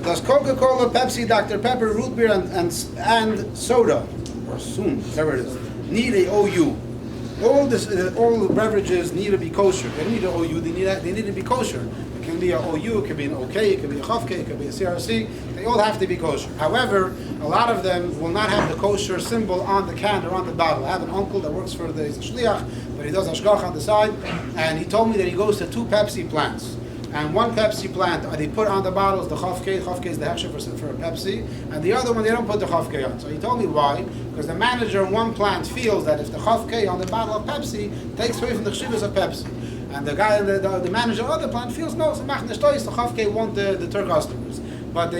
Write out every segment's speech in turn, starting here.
Does Coca-Cola, Pepsi, Dr. Pepper, root beer, and soda, or soon, whatever it is, need a OU? All the beverages need to be kosher. They don't need an OU. They need to be kosher. It can be an OU. It can be an OK. It can be a Chavke. It can be a CRC. They all have to be kosher. However, a lot of them will not have the kosher symbol on the can or on the bottle. I have an uncle that works for he's a shliach, but he does hashgach on the side, and he told me that he goes to 2 Pepsi plants. And one Pepsi plant, they put on the bottles the Chavke. Chavke is the hechsher for a Pepsi. And the other one, they don't put the Chavke on. So he told me why. Because the manager in one plant feels that if the Chavke on the bottle of Pepsi takes away from the chivas of Pepsi. And the guy, the manager of the other plant feels, no, so machen the stoys, the Chavke won't deter customers. But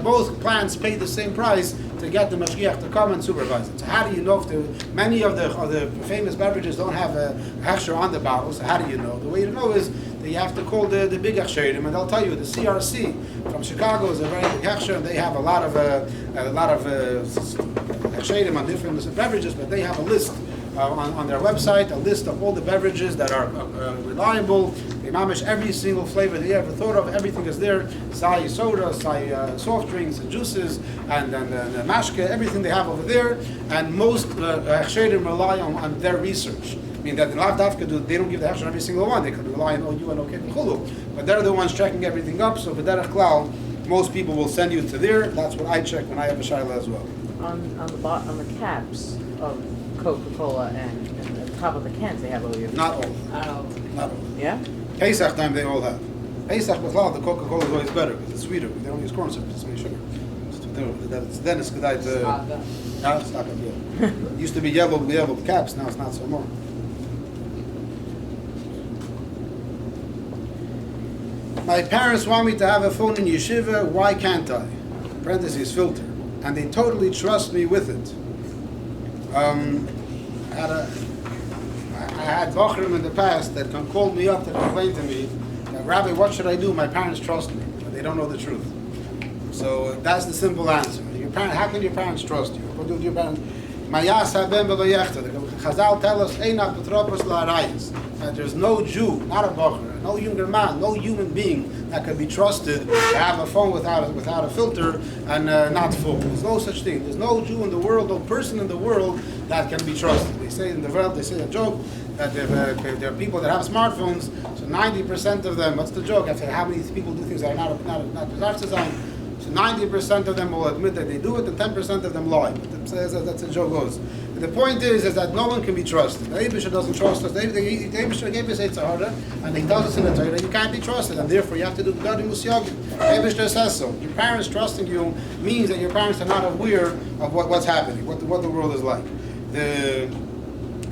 both plants pay the same price to get the mashgiach to come and supervise it. So how do you know if many of the famous beverages don't have a hechsher on the bottle? So how do you know? The way you know is that you have to call the big hechsherim, and they'll tell you the CRC from Chicago is a very big hechsher, and they have a lot of hechsherim on different beverages, but they have a list on their website, a list of all the beverages that are reliable. They mamish every single flavor that you ever thought of. Everything is there. Sai soda, sai soft drinks and juices, and the mashke, everything they have over there. And most hechsherim rely on their research. I mean that the Lav Dafka they don't give the hechsher on every single one. They could rely on OU and OK and Chulu. But they're the ones checking everything up. So b'derech klal, most people will send you to there. That's what I check when I have a shayla as well. On the caps of Coca-Cola and the top of the cans, they have OU. Not all. Not all. Yeah? Pesach time they all have. Pesach b'chlal, the Coca-Cola is always better because it's sweeter. They don't use corn syrup, it's only sugar. Then it's kedai to... Now it's not good. It used to be yellow caps, now it's not so more. My parents want me to have a phone in yeshiva, why can't I? Parentheses, filter. And they totally trust me with it. I had Bochrim in the past that called me up to complain to me that, Rabbi, what should I do? My parents trust me, but they don't know the truth. So that's the simple answer. How can your parents trust you? What do your parents? Chazal tell us, that there's no Jew, not a Bocher, no younger man, no human being that can be trusted to have a phone without a filter and not full. There's no such thing. There's no Jew in the world, no person in the world that can be trusted. They say in the world, they say a joke that there are people that have smartphones. So 90% of them, what's the joke? After how many people do things that are not bizarre design? So 90% of them will admit that they do it, and 10% of them lie. That's a joke goes. And the point is that no one can be trusted. The Eibusher doesn't trust us. The Eibusher gave us Eitzahara, and he tells us in the Torah you can't be trusted, and therefore you have to do Gadi Musyagim. The Eibusher says so. Your parents trusting you means that your parents are not aware of what's happening, what the world is like.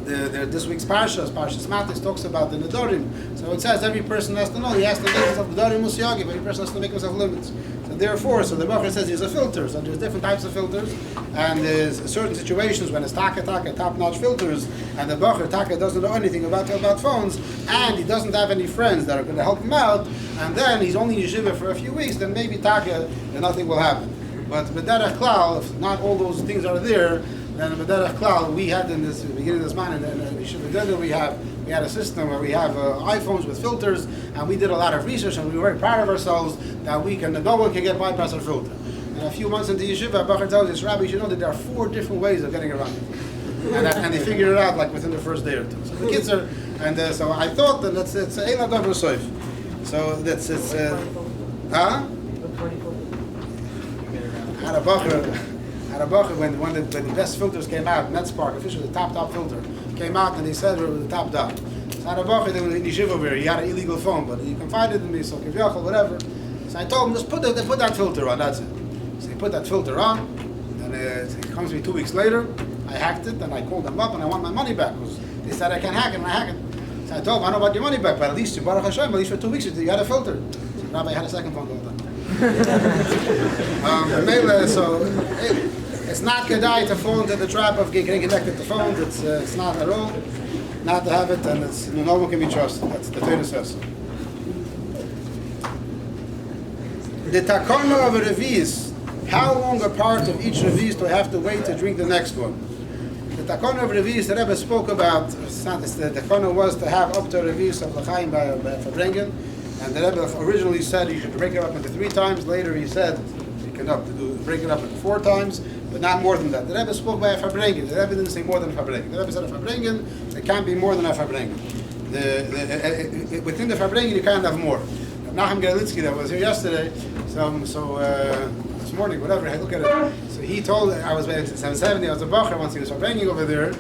This week's Parshas Matis, talks about the Nedorim. So it says every person has to know, he has to make himself Nedorim Musyagim, every person has to make himself limits. So therefore, the Bacher says there's a filter, so there's different types of filters, and there's certain situations when it's top-notch filters, and the Bacher doesn't know anything about phones, and he doesn't have any friends that are going to help him out, and then he's only in yeshiva for a few weeks, then maybe nothing will happen. But b'derech klal, if not all those things are there, then b'derech klal, we had in this beginning of this man, and we had a system where we have iPhones with filters, and we did a lot of research, and we were very proud of ourselves that no one can get bypass our filter. And a few months into yeshiva, Bacher tells us, Rabbi, you should know that there are 4 different ways of getting around it. And they figured it out like within the first day or two. So the kids are, and so I thought that it's Eila Dover Soif. So it's Had a Bacher when the best filters came out, NetSpark, officially the top filter, came out, and they said we were the top. So had a Bacher, they were in yeshiva where he had an illegal phone, but he confided in me, so Kivyachal, whatever. So I told him, just put that filter on, that's it. So he put that filter on, and it comes to me 2 weeks later. I hacked it, and I called them up, and I want my money back. They said I can't hack it, and I hack it. So I told them, I don't want your money back, but at least, Baruch Hashem, at least for 2 weeks you had a filter. So Rabbi had a second phone all the time. So it's not kedai to fall into the trap of getting connected to phones. It's not at all. Not to have it, and no one can be trusted. That's the Torah says. The takana of a revis. How long apart of each revis do I have to wait to drink the next one? The takana of revis the Rebbe spoke about. The takana was to have up to a revis of l'chaim by Fabrengen, And the Rebbe originally said you should break it up into 3 times. Later he said you can break it up into 4 times, but not more than that. The Rebbe spoke by a farbrengen. The Rebbe didn't say more than a farbrengen. The Rebbe said a farbrengen, it can't be more than a farbrengen. Within the farbrengen you can't have more. Nachum Gerlitzky that was here yesterday, this morning, whatever, I look at it. So he told, I was in 770, I was a bacher once he was farbrengen over there,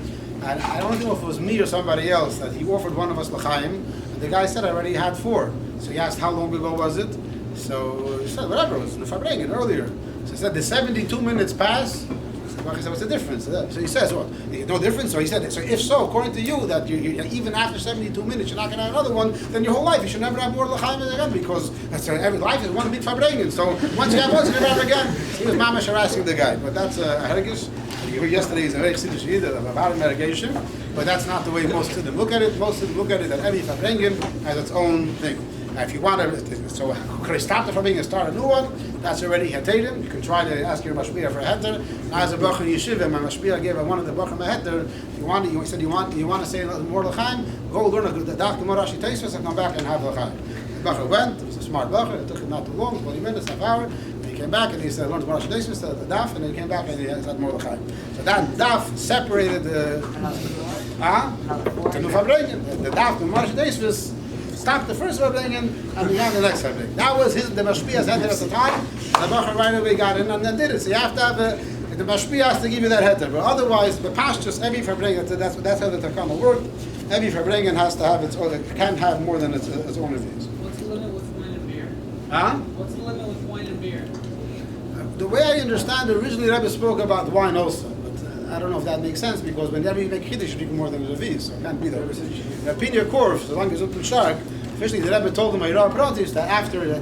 and I don't know if it was me or somebody else that he offered one of us l'chaim, and the guy said I already had 4. So he asked how long ago was it? So he said whatever, it was in the farbrengen earlier. So he said the 72 minutes pass. So I said, what's the difference? So he says, well, no difference. So he said, so if so, according to you, that you even after 72 minutes you're not going to have another one, then your whole life you should never have more l'chaim again, because every life is one big farbrengen. So once you have one, you never have again. So he was mamash harassing the guy, but that's a hergish. You heard yesterday is a very chiddush yiddah about medication, but that's not the way most of them look at it. Most of them look at it that every farbrengen has its own thing. Now, if you want to, so could I stop the farbrengen and start a new one? That's already heterim. You can try to ask your mashpia for a heter. Now, as a bacher yeshiva, my mashpia gave one of the bacher a heter. If you want, you said you want to say more l'chaim, go learn the daf gemara Rashi Tosfos and come back and have l'chaim. The bacher went. It was a smart bacher. It took him not too long, 20 minutes, half hour. And he came back and he said, learned Rashi Tosfos, the daf, and then he came back and he had more l'chaim. So that daf separated the new farbrengen. The daf to Rashi Tosfos stopped the first farbrengen and began the next farbrengen. That was the mashpia's heter at the time. The bacher right away got in and then did it. So you have to have the mashpia has to give you that heter. But otherwise, the pastures, every farbrengen, that's how the takana worked. Every farbrengen has to have its own. It can't have more than its own reviews. What's the limit with wine and beer? What's the limit with wine and beer? The way I understand it, originally Rebbe spoke about wine also. I don't know if that makes sense, because whenever you make kiddush, you drink more than a revi, so it can't be that. Pinya Korf, so long as it's shark, officially the Rebbe told him that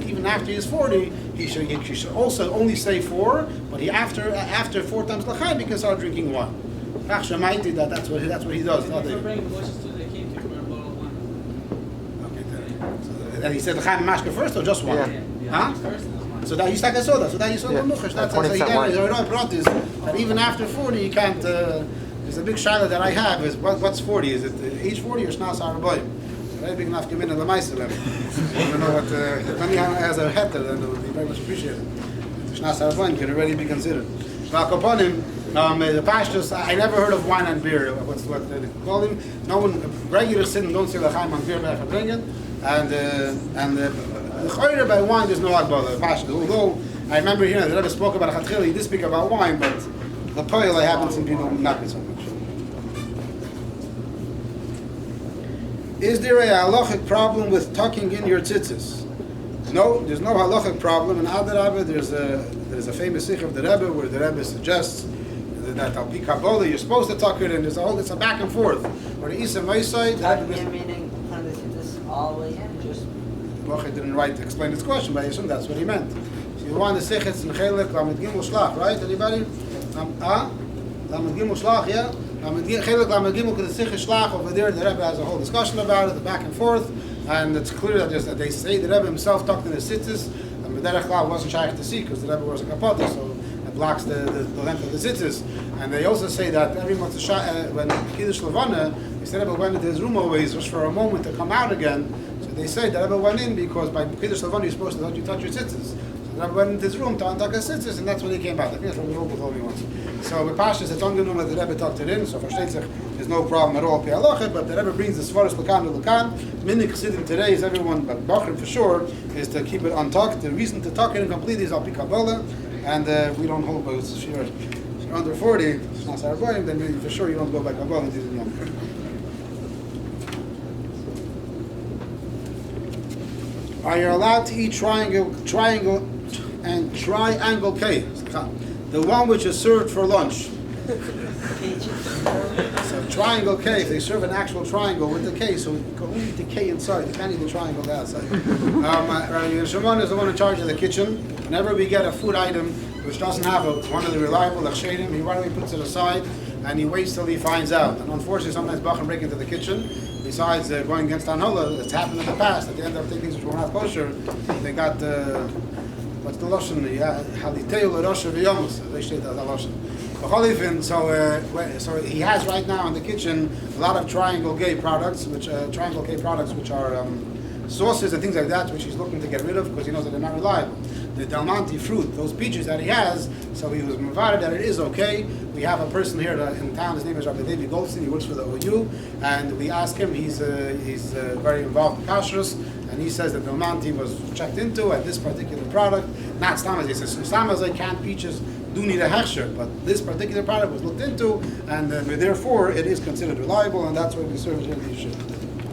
even after he's 40, he should also only say 4, but he after 4 times l'chaim he can start drinking wine. That's what he does. If you bring voices to the king to for a bottle of wine. Okay, then he said l'chaim and mashka first or just one? Yeah. First and wine. So that you stack a soda. So that you soda nuchash. That's that even after 40 you can't. There's a big shaila that I have is what's 40? Is it age 40 or shnas arabayim? Very big enough given in the meiser level. I don't know what. If anyone has a heter, then it would be very much appreciated. Shnas arabayim can already be considered. The pastors, I never heard of wine and beer. What they call him? No one regular sin don't say l'chaim on beer by farbrengen, and the chayre by wine there's no agbala. The pastors, although I remember here the Rebbe spoke about chatchila, he did speak about wine, but the poil I haven't seen people not be so much. Is there a halachic problem with tucking in your tzitzis? No, there's no halachic problem. In Adarabah, there's a famous sikh of the Rebbe where the Rebbe suggests that al pi Kabbalah you're supposed to tuck it in. It's a back and forth. Or the Isa Maisai, meaning this all the way in, just. Baruch didn't write to explain his question, but I assume that's what he meant. So you want the sikh it's in Chelek Lamed Gimel Shlach, right? Anybody? Lamed Gimel Shlach, yeah. Chelek Lamed Gimel the sikh Shlach over there. The Rebbe has a whole discussion about it, the back and forth, and it's clear that they say the Rebbe himself tucked in his tzitzis, and B'derech Klal wasn't shaykh to see because the Rebbe was a kapota, so it blocks the length of the tzitzis. And they also say that every month when Kiddush Levana, he said Rebbe went into his room always just for a moment to come out again. So they say that Rebbe went in because by Kiddush Levana you're supposed to let you touch your tzitzis. So Rebbe went into his room to untuck his tzitzis, and that's when he came back. I think that's what the Rebbe told me once. So with Pashas, it's ungenum that the Rebbe tucked it in. So for Shteitzach, there's no problem at all. But the Rebbe brings the Svaras Lakan to Lakan. Minik Chassidim today is everyone, but Bachrim for sure, is to keep it untucked. The reason to tuck it in completely is al pi Kabbalah, and we don't hold by if you're under 40, it's not Sarabbayim, then for sure you don't go by Kabbalah and do the Yom. Are you allowed to eat triangle and triangle cake? The one which is served for lunch. So triangle cake, they serve an actual triangle with the cake, so you can only eat the cake inside, you can't eat the triangle outside. Shimon is the one in charge of the kitchen. Whenever we get a food item which doesn't have one of the reliable achshedim, he right away puts it aside and he waits till he finds out. And unfortunately sometimes Bachim break into the kitchen. Besides going against Anhola, it's happened in the past. At the end of taking things which were not kosher, they got what's the lashon? Haliteu l'rosha v'yomus. They say that lashon. So he has right now in the kitchen a lot of triangle gay products, which are sauces and things like that, which he's looking to get rid of because he knows that they're not reliable. The Del Monte fruit, those peaches that he has, so he was provided that it is okay. We have a person here in town, his name is Rabbi David Goldstein, he works for the OU, and we asked him, he's very involved in kashrus, and he says that Del Monte was checked into, and this particular product, not stamazay, he says stamazay canned peaches do need a hechsher, but this particular product was looked into, and therefore it is considered reliable, and that's why we serve it in the yeshiva.